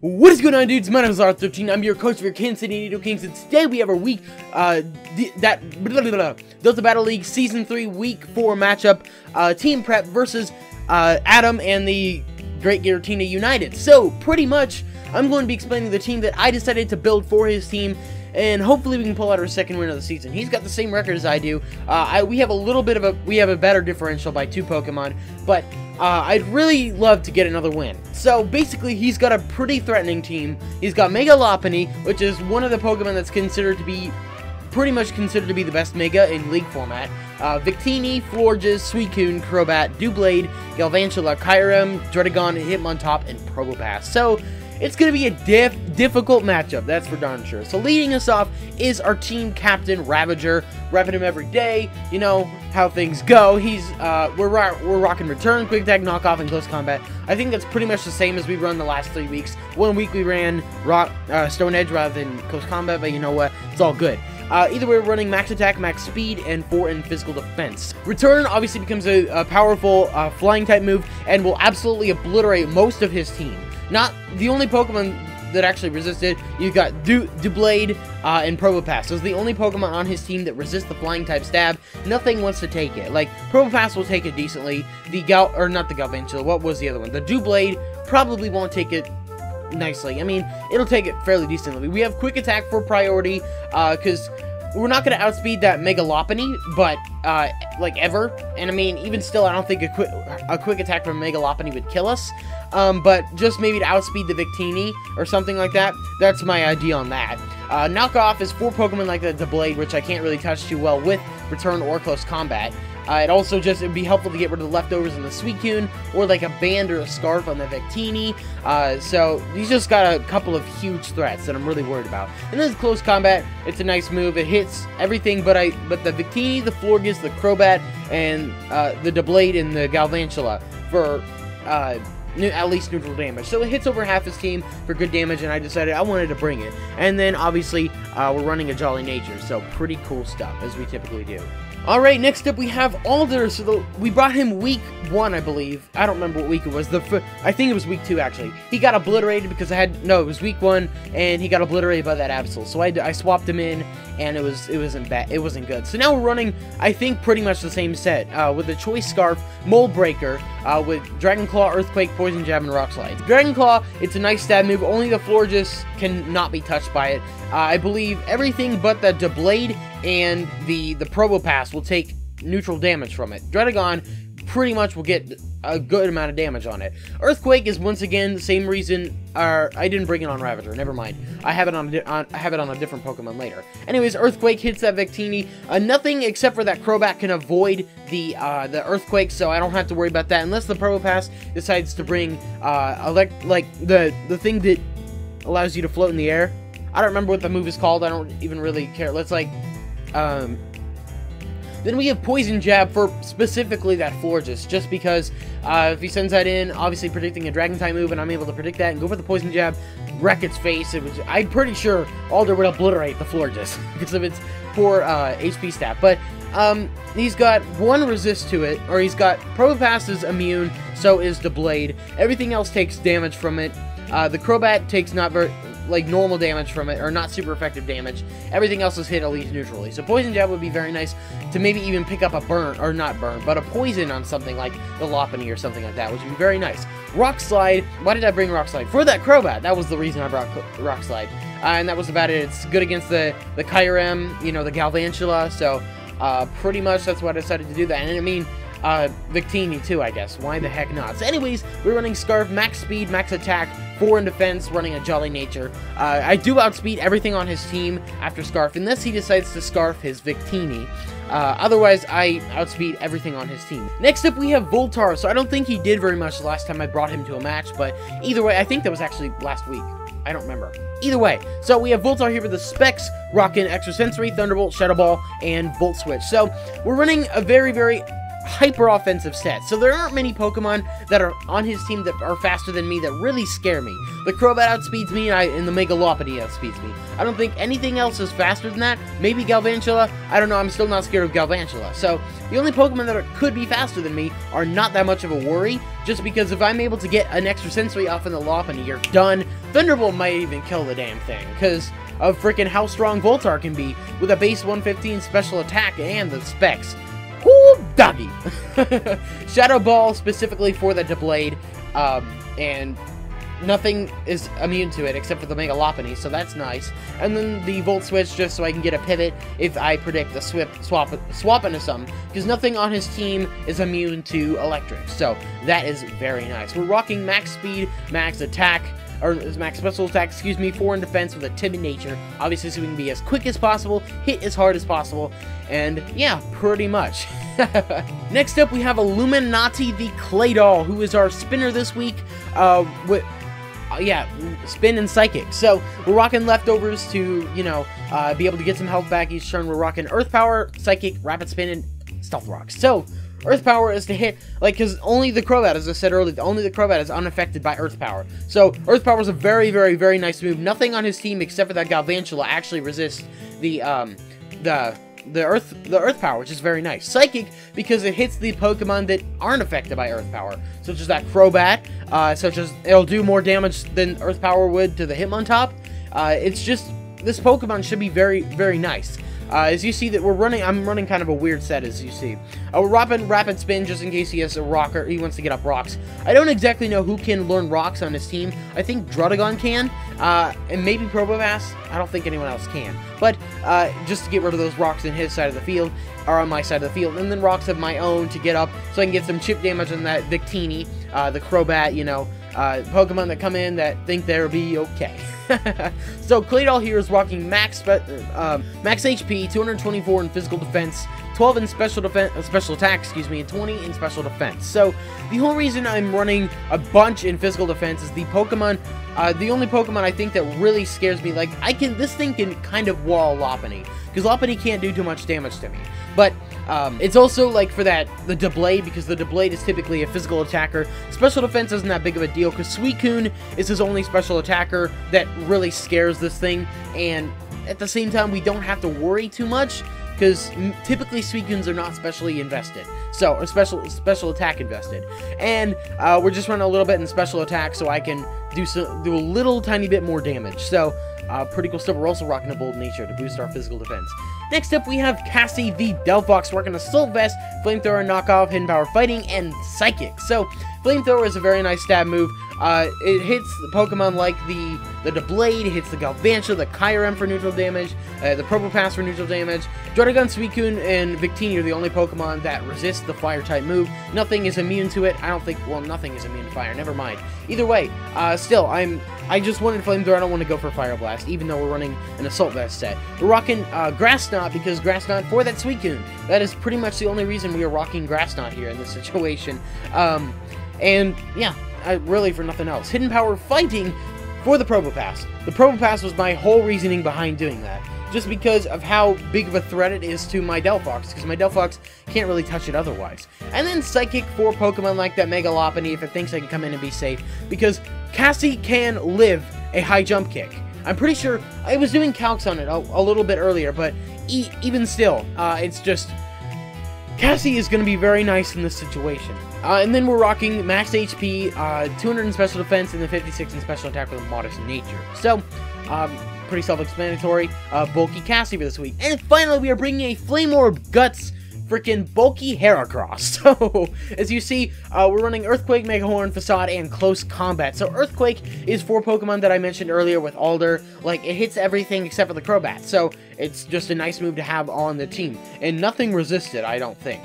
What is going on, dudes? My name is R13. I'm your coach for your Kansas City Nidokings, and today we have our week, Delta Battle League Season 3 Week 4 matchup, Team Prep versus, Adam and the Great Giratina United. So, pretty much, I'm going to be explaining the team that I decided to build for his team, and hopefully we can pull out our second win of the season. He's got the same record as I do. We have a better differential by 2 Pokemon, but I'd really love to get another win. So basically, he's got a pretty threatening team. He's got Mega Lopunny, which is one of the Pokemon that's pretty much considered to be the best Mega in League format. Victini, Florges, Suicune, Crobat, Doublade, Galvantula, Kyurem, Druddigon, Hitmontop, and Probopass. So it's going to be a difficult matchup, that's for darn sure. So leading us off is our team captain, Ravager. Repping him every day. You know how things go. We're rocking Return, Quick Attack, Knockoff, and Close Combat. I think that's pretty much the same as we run the last 3 weeks. 1 week we ran Stone Edge rather than Close Combat, but you know what? It's all good. Either way, we're running Max Attack, Max Speed, and 4 in Physical Defense. Return obviously becomes a powerful Flying type move and will absolutely obliterate most of his team. Not the only Pokemon that actually resisted. You've got Doublade and Probopass. Those are the only Pokemon on his team that resist the Flying type stab. Nothing wants to take it. Like, Probopass will take it decently. Not the Galvantula, what was the other one? The Doublade probably won't take it nicely. I mean, it'll take it fairly decently. We have Quick Attack for priority, because we're not going to outspeed that Mega Lopunny, but, like, ever. And, I mean, even still, I don't think a quick attack from Mega Lopunny would kill us. But just maybe to outspeed the Victini or something like that. That's my idea on that. Knockoff is 4 Pokemon like the Blade, which I can't really touch too well with Return or Close Combat. It'd be helpful to get rid of the leftovers in the Suicune, or like a band or a scarf on the Victini. So he's just got a couple of huge threats that I'm really worried about. And then Close Combat, it's a nice move. It hits everything but the Victini, the Florges, the Crobat, and the Doublade and the Galvantula for at least neutral damage. So it hits over half his team for good damage, and I decided I wanted to bring it. And then obviously we're running a Jolly Nature, so pretty cool stuff as we typically do. Alright, next up we have Alder. So we brought him week 1, I believe. I don't remember what week it was. I think it was week 2, actually. He got obliterated because it was week 1, and he got obliterated by that Absol. So I swapped him in, and it wasn't bad. It wasn't good. So now we're running, I think, pretty much the same set with the Choice Scarf, Mold Breaker, with Dragon Claw, Earthquake, Poison Jab, and Rock Slide. Dragon Claw, it's a nice stab move. Only the Florges cannot be touched by it. I believe everything but the Doublade and the Probopass will take neutral damage from it. Druddigon pretty much will get a good amount of damage on it. Earthquake is once again the same reason. I didn't bring it on Ravager. Never mind. I have it on a different Pokemon later. Anyways, Earthquake hits that Victini. Nothing except for that Crobat can avoid the Earthquake, so I don't have to worry about that unless the Probopass decides to bring the thing that allows you to float in the air. I don't remember what the move is called. I don't even really care. Let's then we have Poison Jab for specifically that Florges, just because if he sends that in, obviously predicting a Dragon type move, and I'm able to predict that and go for the Poison Jab, wreck its face. I'm pretty sure Alder would obliterate the Florges because of its poor HP stat. But he's got 1 resist to it, or he's got Probopass is immune, so is the Blade. Everything else takes damage from it. The Crobat takes not very normal damage from it, or not super effective damage. Everything else is hit at least neutrally. So Poison Jab would be very nice to maybe even pick up a burn, or not burn, but a poison on something like the Lopunny or something like that, which would be very nice. Rock Slide, why did I bring Rock Slide? For that Crobat, that was the reason I brought Rock Slide. And that was about it. It's good against the Kyurem, you know, the Galvantula, so pretty much that's why I decided to do that. And I mean, Victini too, I guess. Why the heck not? So anyways, we're running Scarf, Max Speed, Max Attack, 4 in Defense, running a Jolly Nature. I do outspeed everything on his team after Scarf, unless he decides to Scarf his Victini. Otherwise, I outspeed everything on his team. Next up, we have Voltar. So I don't think he did very much the last time I brought him to a match, but either way, I think that was actually last week. I don't remember. Either way, so we have Voltar here with the specs, rocking Extrasensory, Thunderbolt, Shadow Ball, and Volt Switch. So we're running a very, very hyper offensive stats. So there aren't many Pokemon that are on his team that are faster than me that really scare me. The Crobat outspeeds me, and the Megalopony outspeeds me. I don't think anything else is faster than that. Maybe Galvantula. I don't know. I'm still not scared of Galvantula. So the only Pokemon that could be faster than me are not that much of a worry, just because if I'm able to get an extra sensory off in the Lopunny, you're done. Thunderbolt might even kill the damn thing, because of freaking how strong Voltar can be with a base 115 special attack and the specs. Ooh, doggy! Shadow Ball specifically for the Doublade, and nothing is immune to it except for the Megalopony, so that's nice. And then the Volt Switch just so I can get a pivot if I predict the swap into some, because nothing on his team is immune to electric, so that is very nice. We're rocking max speed, max attack, or max special attack, excuse me, 4 in defense with a timid nature, obviously so we can be as quick as possible, hit as hard as possible, and yeah, pretty much. Next up, we have Illuminati the Claydol, who is our spinner this week, spin and psychic. So we're rocking leftovers to, you know, be able to get some health back each turn. We're rocking Earth Power, Psychic, Rapid Spin, and Stealth Rock. So Earth Power is to hit, like, because only the Crobat, as I said earlier, only the Crobat is unaffected by Earth Power. So Earth Power is a very, very, very nice move. Nothing on his team except for that Galvantula actually resists the Earth Power, which is very nice. Psychic, because it hits the Pokemon that aren't affected by Earth Power, such as that Crobat, such as it'll do more damage than Earth Power would to the Hitmontop. It's just, this Pokemon should be very, very nice. As you see that I'm running kind of a weird set, as you see. We're rocking Rapid Spin just in case he has a rock, or he wants to get up rocks. I don't exactly know who can learn rocks on his team. I think Druddigon can, and maybe Probopass. I don't think anyone else can. But, just to get rid of those rocks in his side of the field, or on my side of the field, and then rocks of my own to get up, so I can get some chip damage on that Victini, the Crobat, you know, Pokemon that come in that think they'll be okay. So Claydol here is rocking max HP, 224 in physical defense, 12 in special attack, excuse me, and 20 in special defense. So the whole reason I'm running a bunch in physical defense is the Pokemon, the only Pokemon I think that really scares me. Like, this thing can kind of wall Lopunny, because Lopunny can't do too much damage to me. But it's also like for the Doublade, because the Doublade is typically a physical attacker. Special defense isn't that big of a deal, because Suicune is his only special attacker that really scares this thing, and at the same time we don't have to worry too much, because typically Suicunes are not specially invested, so, or special attack invested, and we're just running a little bit in special attack so I can do a little tiny bit more damage. So pretty cool stuff. We're also rocking a Bold Nature to boost our physical defense. Next up, we have Cassie the Delphox, rocking Assault Vest, Flamethrower, Knockoff, Hidden Power Fighting, and Psychic. So, Flamethrower is a very nice stab move. It hits the Pokemon like the Doublade, it hits the Galvantula, the Kyurem for neutral damage, the Probopass for neutral damage. Druddigon, Suicune, and Victini are the only Pokemon that resist the Fire-type move. Nothing is immune to it. I don't think, well, nothing is immune to Fire, never mind. Either way, still, I just wanted Flamethrower, I don't want to go for Fire Blast, even though we're running an Assault Vest set. We're rocking Grass Knot, because Grass Knot for that Suicune. That is pretty much the only reason we are rocking Grass Knot here in this situation. And, yeah, really for nothing else. Hidden Power Fighting for the Probopass. The Probopass was my whole reasoning behind doing that. Just because of how big of a threat it is to my Delphox, because my Delphox can't really touch it otherwise. And then Psychic for Pokemon like that Megalopony if it thinks I can come in and be safe, because Cassie can live a high jump kick. I'm pretty sure, I was doing calcs on it a little bit earlier, but even still, it's just, Cassie is going to be very nice in this situation. And then we're rocking max HP, 200 in special defense, and then 56 in special attack with a modest nature. So, pretty self-explanatory. Bulky Cassie for this week. And finally, we are bringing a Flame Orb Guts freaking bulky Heracross. So, as you see, we're running Earthquake, Mega Horn, Facade, and Close Combat. So, Earthquake is for Pokemon that I mentioned earlier with Alder. Like, it hits everything except for the Crobat. So, it's just a nice move to have on the team. And nothing resisted, I don't think.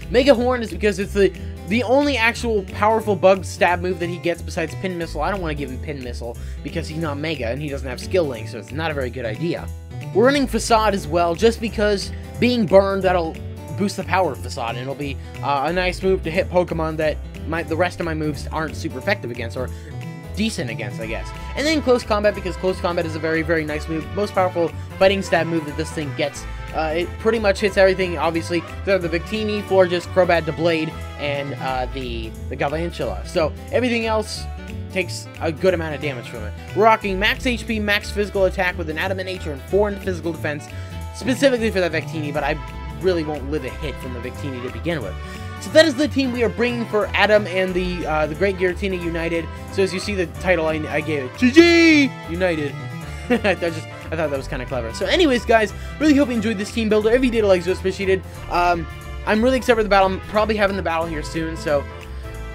Mega Horn is because it's the only actual powerful bug stab move that he gets besides Pin Missile. I don't want to give him Pin Missile because he's not Mega and he doesn't have Skill Link, so it's not a very good idea. We're running Facade as well, just because being burned, that'll boost the power of Facade, and it'll be a nice move to hit Pokemon that the rest of my moves aren't super effective against, or decent against, I guess. And then Close Combat, because Close Combat is a very, very nice move, most powerful fighting stab move that this thing gets It pretty much hits everything, obviously. They're the Victini, Florges, Crobat, Blade, and the Galvantula. So everything else takes a good amount of damage from it. We're rocking max HP, max physical attack with an Adamant Nature and 4 in physical defense, specifically for the Victini, but I really won't live a hit from the Victini to begin with. So that is the team we are bringing for Adam and the Great Giratina United. So as you see the title I gave it, GG United. I thought that was kind of clever. So anyways, guys, really hope you enjoyed this team builder. If you did, like, so appreciated. I'm really excited for the battle. I'm probably having the battle here soon, so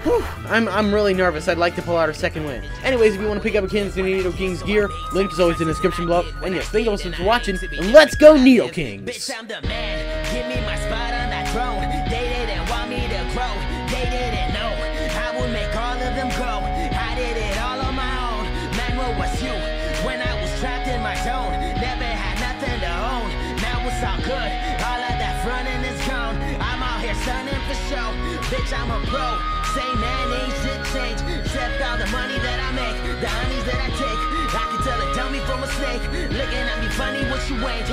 whew, I'm really nervous. I'd like to pull out a second win. Anyways, if you want to pick up a Kansas City Nidokings gear, link is always in the description below. And yes, thank you all so much for watching, and let's go Nidokings! Bitch, I'm the man. Give me my spot on that throne. They didn't want me to grow. They didn't know I would make all of them go. I did it all on my own. Man, what was you? When I was trapped in my zone, never had nothing to own. Now it's all good. All of that frontin' is gone. I'm out here stunning for show. Bitch, I'm a pro. Same man, ain't shit change. Except all the money that I make, the honeys that I take. I can tell a dummy from a snake. Looking at me funny, what you ain't.